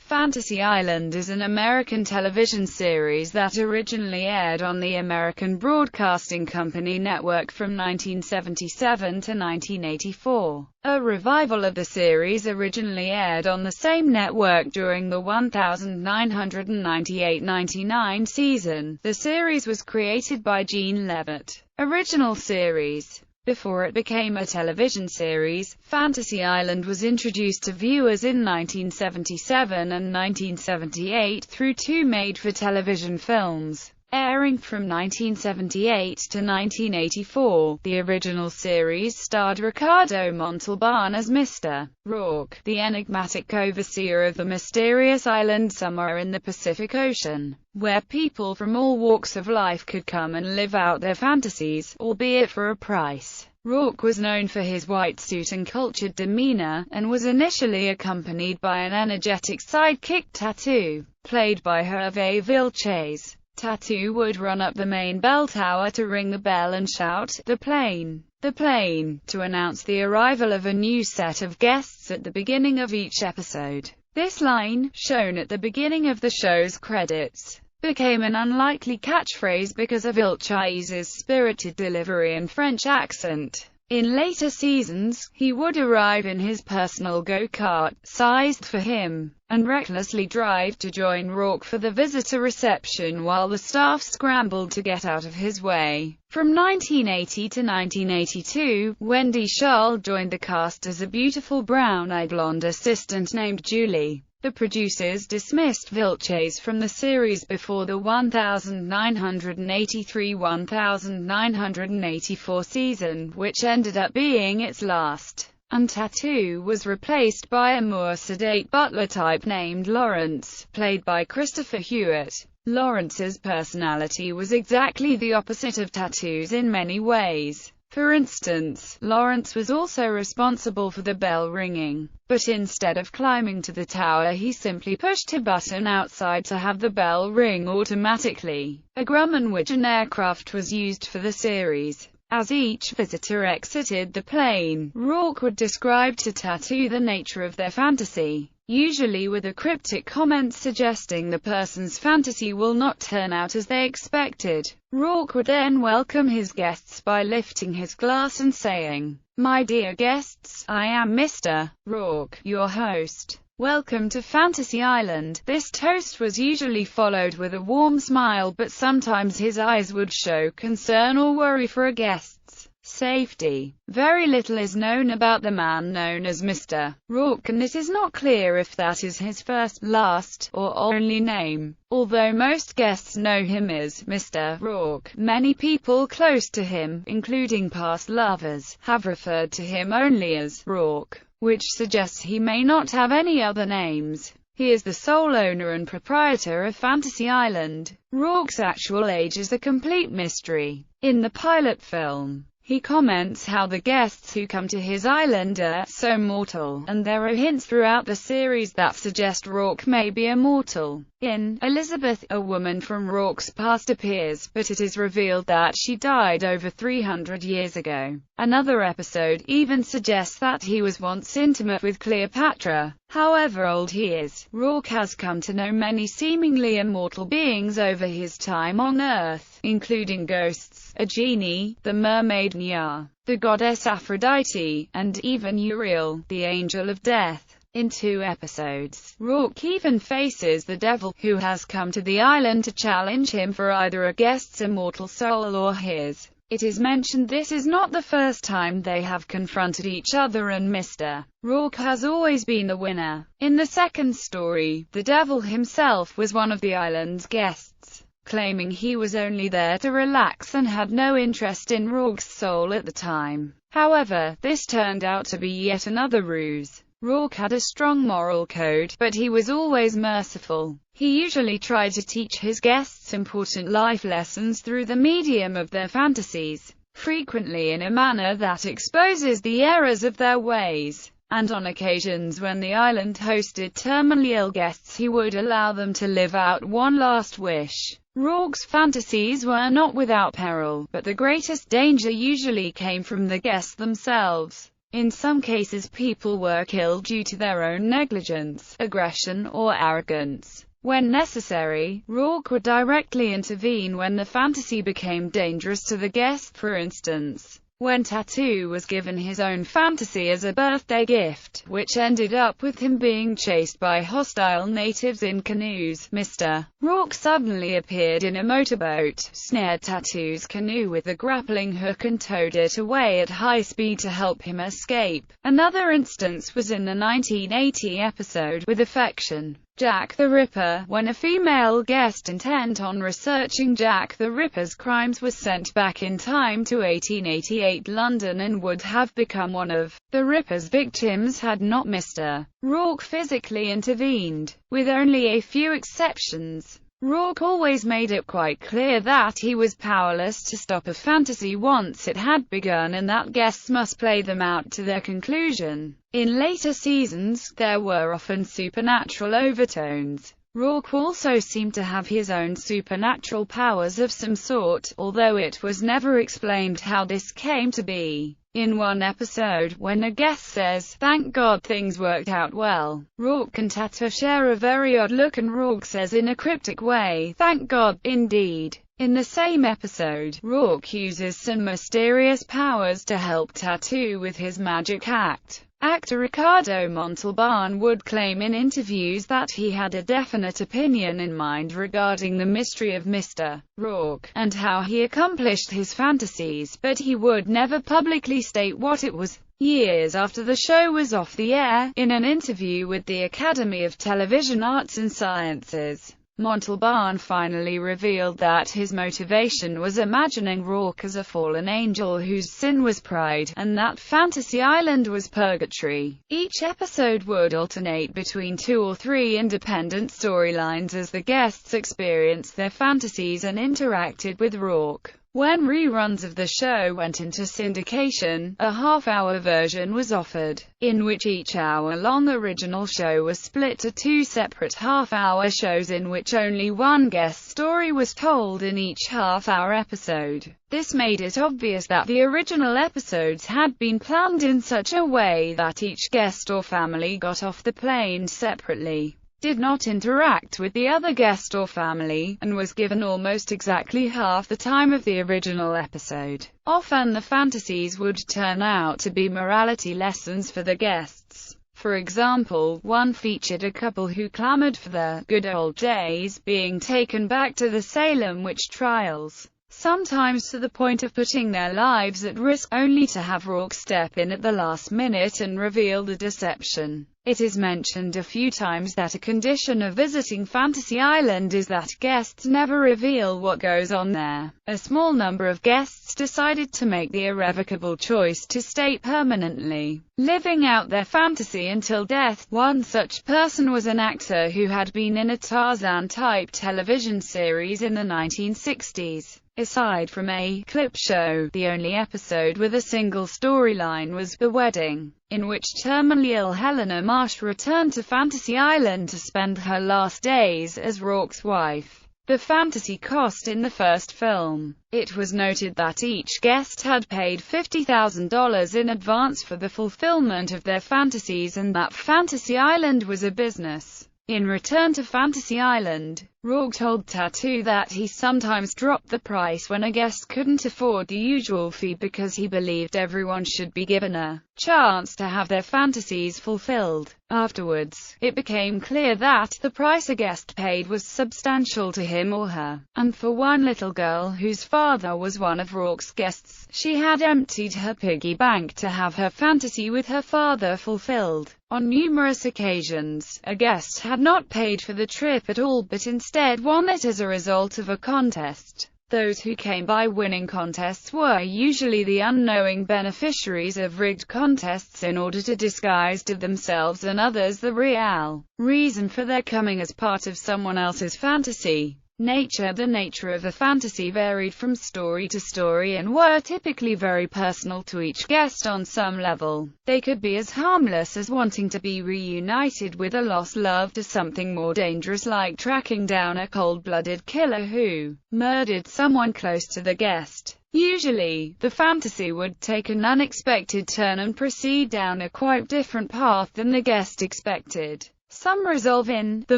Fantasy Island is an American television series that originally aired on the American Broadcasting Company network from 1977 to 1984. A revival of the series originally aired on the same network during the 1998-99 season. The series was created by Gene Levitt. Original series. Before it became a television series, Fantasy Island was introduced to viewers in 1977 and 1978 through two made-for-television films. Airing from 1978 to 1984, the original series starred Ricardo Montalban as Mr. Rourke, the enigmatic overseer of the mysterious island somewhere in the Pacific Ocean, where people from all walks of life could come and live out their fantasies, albeit for a price. Rourke was known for his white suit and cultured demeanor, and was initially accompanied by an energetic sidekick Tattoo, played by Hervé Villechaize. Tattoo would run up the main bell tower to ring the bell and shout, "The plane! The plane!" to announce the arrival of a new set of guests at the beginning of each episode. This line, shown at the beginning of the show's credits, became an unlikely catchphrase because of Villechaize's spirited delivery and French accent. In later seasons, he would arrive in his personal go-kart, sized for him, and recklessly drive to join Rourke for the visitor reception while the staff scrambled to get out of his way. From 1980 to 1982, Wendy Schaal joined the cast as a beautiful brown-eyed blonde assistant named Julie. The producers dismissed Villechaize from the series before the 1983-1984 season, which ended up being its last, and Tattoo was replaced by a more sedate butler type named Lawrence, played by Christopher Hewitt. Lawrence's personality was exactly the opposite of Tattoo's in many ways. For instance, Lawrence was also responsible for the bell ringing, but instead of climbing to the tower he simply pushed a button outside to have the bell ring automatically. A Grumman-Widgeon aircraft was used for the series. As each visitor exited the plane, Rourke would describe to Tattoo the nature of their fantasy, usually with a cryptic comment suggesting the person's fantasy will not turn out as they expected. Rourke would then welcome his guests by lifting his glass and saying, "My dear guests, I am Mr. Rourke, your host. Welcome to Fantasy Island." This toast was usually followed with a warm smile, but sometimes his eyes would show concern or worry for a guest's safety. Very little is known about the man known as Mr. Rourke, and it is not clear if that is his first, last, or only name. Although most guests know him as Mr. Rourke, many people close to him, including past lovers, have referred to him only as Rourke, which suggests he may not have any other names. He is the sole owner and proprietor of Fantasy Island. Rourke's actual age is a complete mystery. In the pilot film, he comments how the guests who come to his island are so mortal, and there are hints throughout the series that suggest Rourke may be immortal. In Elizabeth, a woman from Rourke's past appears, but it is revealed that she died over 300 years ago. Another episode even suggests that he was once intimate with Cleopatra. However old he is, Rourke has come to know many seemingly immortal beings over his time on Earth, including ghosts, a genie, the mermaid Nia, the goddess Aphrodite, and even Uriel, the angel of death. In 2 episodes, Rourke even faces the devil, who has come to the island to challenge him for either a guest's immortal soul or his. It is mentioned this is not the first time they have confronted each other, and Mr. Rourke has always been the winner. In the second story, the devil himself was one of the island's guests, claiming he was only there to relax and had no interest in Rourke's soul at the time. However, this turned out to be yet another ruse. Rourke had a strong moral code, but he was always merciful. He usually tried to teach his guests important life lessons through the medium of their fantasies, frequently in a manner that exposes the errors of their ways. And on occasions when the island hosted terminally ill guests, he would allow them to live out one last wish. Rourke's fantasies were not without peril, but the greatest danger usually came from the guests themselves. In some cases people were killed due to their own negligence, aggression, or arrogance. When necessary, Rourke would directly intervene when the fantasy became dangerous to the guest. For instance, when Tattoo was given his own fantasy as a birthday gift, which ended up with him being chased by hostile natives in canoes, Mr. Rourke suddenly appeared in a motorboat, snared Tattoo's canoe with a grappling hook and towed it away at high speed to help him escape. Another instance was in the 1980 episode With Affection, Jack the Ripper, when a female guest intent on researching Jack the Ripper's crimes was sent back in time to 1888 London and would have become one of the Ripper's victims had not Mr. Rourke physically intervened. With only a few exceptions, Rourke always made it quite clear that he was powerless to stop a fantasy once it had begun, and that guests must play them out to their conclusion. In later seasons, there were often supernatural overtones. Rourke also seemed to have his own supernatural powers of some sort, although it was never explained how this came to be. In one episode, when a guest says, "Thank God things worked out well," Rourke and Tattoo share a very odd look and Rourke says in a cryptic way, "Thank God, indeed." In the same episode, Rourke uses some mysterious powers to help Tattoo with his magic act. Actor Ricardo Montalban would claim in interviews that he had a definite opinion in mind regarding the mystery of Mr. Rourke, and how he accomplished his fantasies, but he would never publicly state what it was. Years after the show was off the air, in an interview with the Academy of Television Arts and Sciences, Montalban finally revealed that his motivation was imagining Rourke as a fallen angel whose sin was pride, and that Fantasy Island was purgatory. Each episode would alternate between 2 or 3 independent storylines as the guests experienced their fantasies and interacted with Rourke. When reruns of the show went into syndication, a half-hour version was offered, in which each hour-long original show was split to 2 separate half-hour shows in which only one guest story was told in each half-hour episode. This made it obvious that the original episodes had been planned in such a way that each guest or family got off the plane separately, did not interact with the other guest or family, and was given almost exactly half the time of the original episode. Often the fantasies would turn out to be morality lessons for the guests. For example, one featured a couple who clamored for the good old days being taken back to the Salem witch trials, sometimes to the point of putting their lives at risk, only to have Rourke step in at the last minute and reveal the deception. It is mentioned a few times that a condition of visiting Fantasy Island is that guests never reveal what goes on there. A small number of guests decided to make the irrevocable choice to stay permanently, living out their fantasy until death. One such person was an actor who had been in a Tarzan-type television series in the 1960s. Aside from a clip show, the only episode with a single storyline was The Wedding, in which terminally ill Helena Marsh returned to Fantasy Island to spend her last days as Rourke's wife. The fantasy cost in the first film. It was noted that each guest had paid $50,000 in advance for the fulfillment of their fantasies and that Fantasy Island was a business. In Return to Fantasy Island, Rourke told Tattoo that he sometimes dropped the price when a guest couldn't afford the usual fee because he believed everyone should be given a chance to have their fantasies fulfilled. Afterwards, it became clear that the price a guest paid was substantial to him or her, and for one little girl whose father was one of Rourke's guests, she had emptied her piggy bank to have her fantasy with her father fulfilled. On numerous occasions, a guest had not paid for the trip at all but instead won it as a result of a contest. Those who came by winning contests were usually the unknowing beneficiaries of rigged contests in order to disguise to themselves and others the real reason for their coming as part of someone else's fantasy. The nature of a fantasy varied from story to story and were typically very personal to each guest on some level. They could be as harmless as wanting to be reunited with a lost love to something more dangerous like tracking down a cold-blooded killer who murdered someone close to the guest. Usually, the fantasy would take an unexpected turn and proceed down a quite different path than the guest expected. Some resolve in the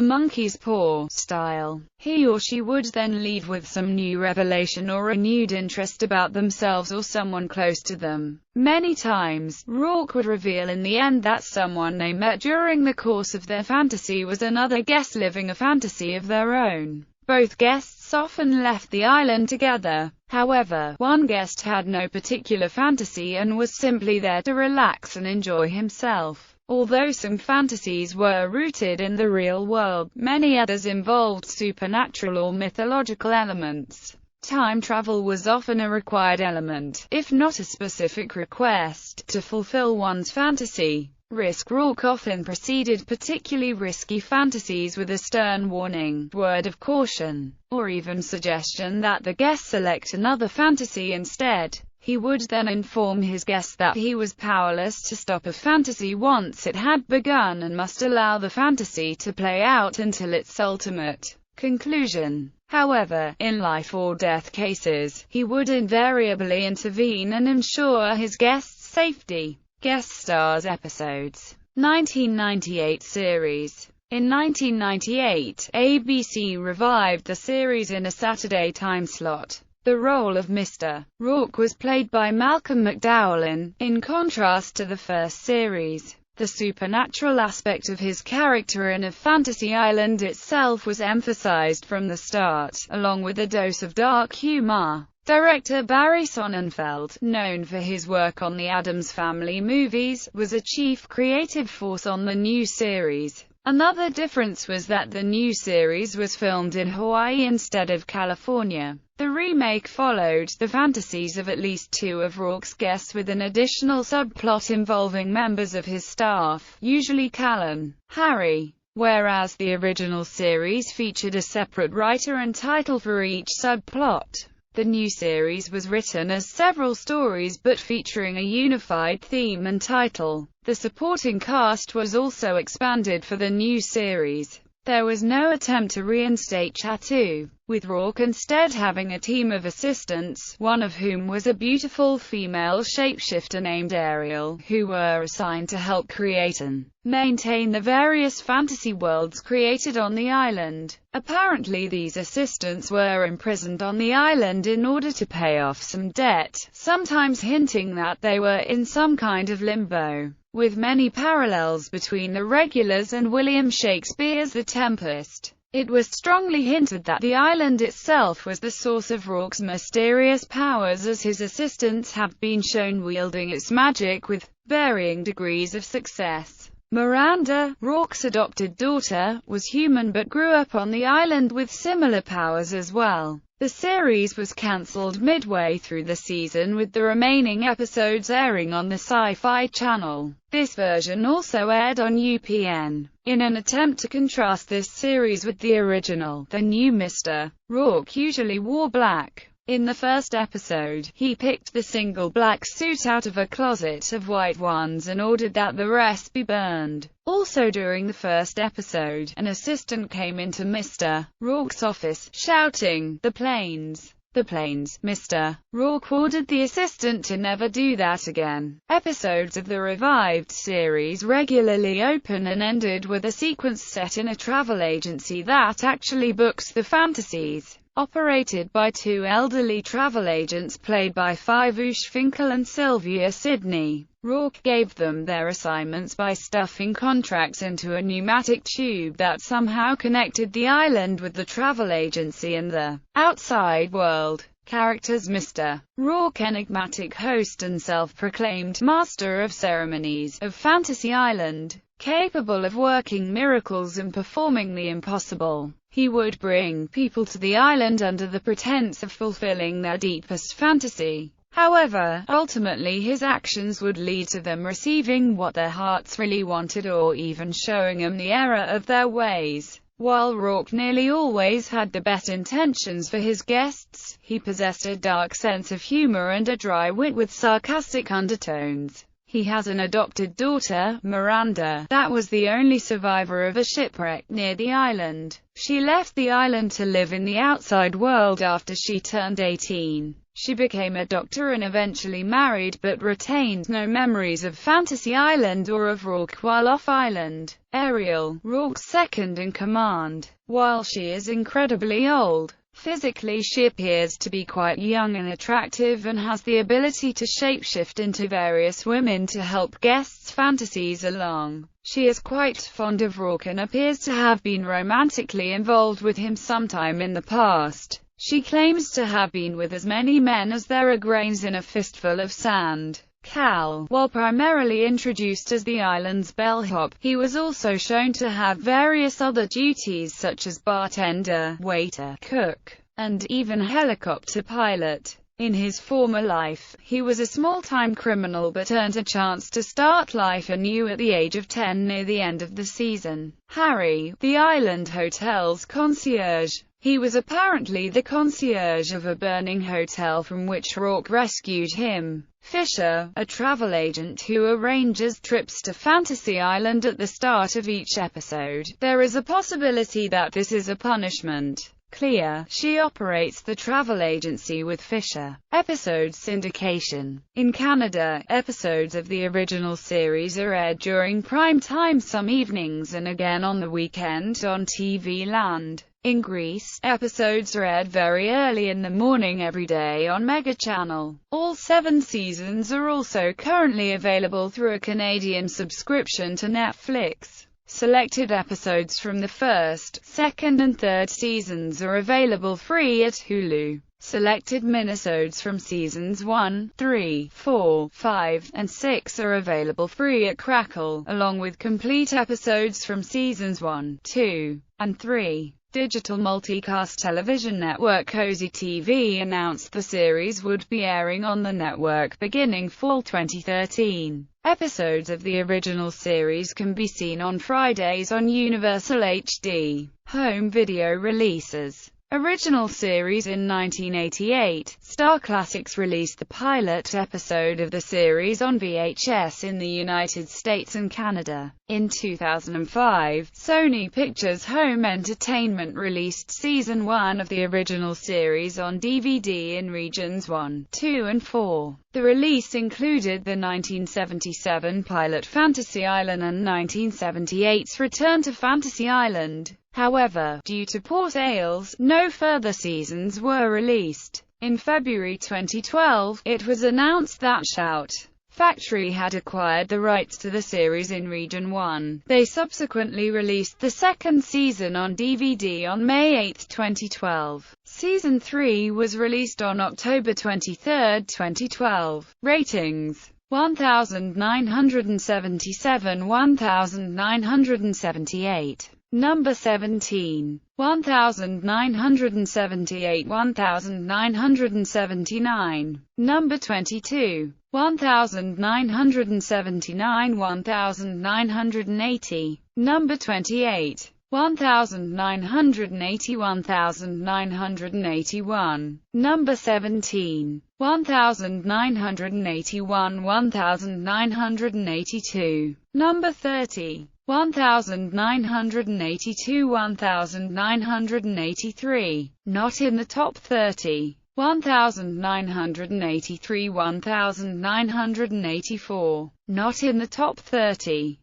monkey's paw style. He or she would then leave with some new revelation or renewed interest about themselves or someone close to them. Many times, Rourke would reveal in the end that someone they met during the course of their fantasy was another guest living a fantasy of their own. Both guests often left the island together. However, one guest had no particular fantasy and was simply there to relax and enjoy himself. Although some fantasies were rooted in the real world, many others involved supernatural or mythological elements. Time travel was often a required element, if not a specific request, to fulfill one's fantasy. Rourke often preceded particularly risky fantasies with a stern warning, word of caution, or even suggestion that the guest select another fantasy instead. He would then inform his guests that he was powerless to stop a fantasy once it had begun and must allow the fantasy to play out until its ultimate conclusion. However, in life-or-death cases, he would invariably intervene and ensure his guests' safety. Guest stars episodes. 1998 series. In 1998, ABC revived the series in a Saturday time slot. The role of Mr. Rourke was played by Malcolm McDowell in contrast to the first series. The supernatural aspect of his character and of Fantasy Island itself was emphasized from the start, along with a dose of dark humor. Director Barry Sonnenfeld, known for his work on the Addams Family movies, was a chief creative force on the new series. Another difference was that the new series was filmed in Hawaii instead of California. The remake followed the fantasies of at least two of Rourke's guests with an additional subplot involving members of his staff, usually Callan, Harry, whereas the original series featured a separate writer and title for each subplot. The new series was written as several stories but featuring a unified theme and title. The supporting cast was also expanded for the new series. There was no attempt to reinstate Chatu, with Rourke instead having a team of assistants, one of whom was a beautiful female shapeshifter named Ariel, who were assigned to help create and maintain the various fantasy worlds created on the island. Apparently these assistants were imprisoned on the island in order to pay off some debt, sometimes hinting that they were in some kind of limbo. With many parallels between the regulars and William Shakespeare's The Tempest. It was strongly hinted that the island itself was the source of Rourke's mysterious powers, as his assistants have been shown wielding its magic with varying degrees of success. Miranda, Rourke's adopted daughter, was human but grew up on the island with similar powers as well. The series was cancelled midway through the season, with the remaining episodes airing on the Sci-Fi Channel. This version also aired on UPN. In an attempt to contrast this series with the original, the new Mr. Rourke usually wore black. In the first episode, he picked the single black suit out of a closet of white ones and ordered that the rest be burned. Also during the first episode, an assistant came into Mr. Rourke's office, shouting, "The planes! The planes!" Mr. Rourke ordered the assistant to never do that again. Episodes of the revived series regularly open and ended with a sequence set in a travel agency that actually books the fantasies. Operated by two elderly travel agents played by Fivush Finkel and Sylvia Sidney, Rourke gave them their assignments by stuffing contracts into a pneumatic tube that somehow connected the island with the travel agency and the outside world. Characters: Mr. Rourke, enigmatic host and self-proclaimed master of ceremonies of Fantasy Island, capable of working miracles and performing the impossible. He would bring people to the island under the pretense of fulfilling their deepest fantasy. However, ultimately his actions would lead to them receiving what their hearts really wanted, or even showing them the error of their ways. While Rourke nearly always had the best intentions for his guests, he possessed a dark sense of humor and a dry wit with sarcastic undertones. He has an adopted daughter, Miranda, that was the only survivor of a shipwreck near the island. She left the island to live in the outside world after she turned 18. She became a doctor and eventually married, but retained no memories of Fantasy Island or of Rourke while off-island. Ariel, Rourke's second-in-command. While she is incredibly old, physically she appears to be quite young and attractive and has the ability to shapeshift into various women to help guests' fantasies along. She is quite fond of Rourke and appears to have been romantically involved with him sometime in the past. She claims to have been with as many men as there are grains in a fistful of sand. Cal, while primarily introduced as the island's bellhop, he was also shown to have various other duties such as bartender, waiter, cook, and even helicopter pilot. In his former life, he was a small-time criminal but earned a chance to start life anew at the age of 10 near the end of the season. Harry, the island hotel's concierge. He was apparently the concierge of a burning hotel from which Rourke rescued him. Fisher, a travel agent who arranges trips to Fantasy Island at the start of each episode. There is a possibility that this is a punishment. Clear, she operates the travel agency with Fisher. Episode syndication. In Canada, episodes of the original series are aired during prime time some evenings and again on the weekend on TV Land. In Greece, episodes are aired very early in the morning every day on Mega Channel. All 7 seasons are also currently available through a Canadian subscription to Netflix. Selected episodes from the first, second and third seasons are available free at Hulu. Selected minisodes from seasons 1, 3, 4, 5, and 6 are available free at Crackle, along with complete episodes from seasons 1, 2, and 3. Digital multicast television network Cozy TV announced the series would be airing on the network beginning fall 2013. Episodes of the original series can be seen on Fridays on Universal HD. Home video releases. Original series. In 1988, Star Classics released the pilot episode of the series on VHS in the United States and Canada. In 2005, Sony Pictures Home Entertainment released Season 1 of the original series on DVD in regions 1, 2 and 4. The release included the 1977 pilot Fantasy Island and 1978's Return to Fantasy Island. However, due to poor sales, no further seasons were released. In February 2012, it was announced that Shout Factory had acquired the rights to the series in Region 1. They subsequently released the second season on DVD on May 8, 2012. Season 3 was released on October 23, 2012. Ratings: 1977, 1978. Number 17. 1978, 1979. Number 22. 1979, 1980. Number 28. 1980, 1981. Number 17. 1981, 1982. Number 30. 1982, 1983. Not in the top 30. 1983, 1984. Not in the top 30.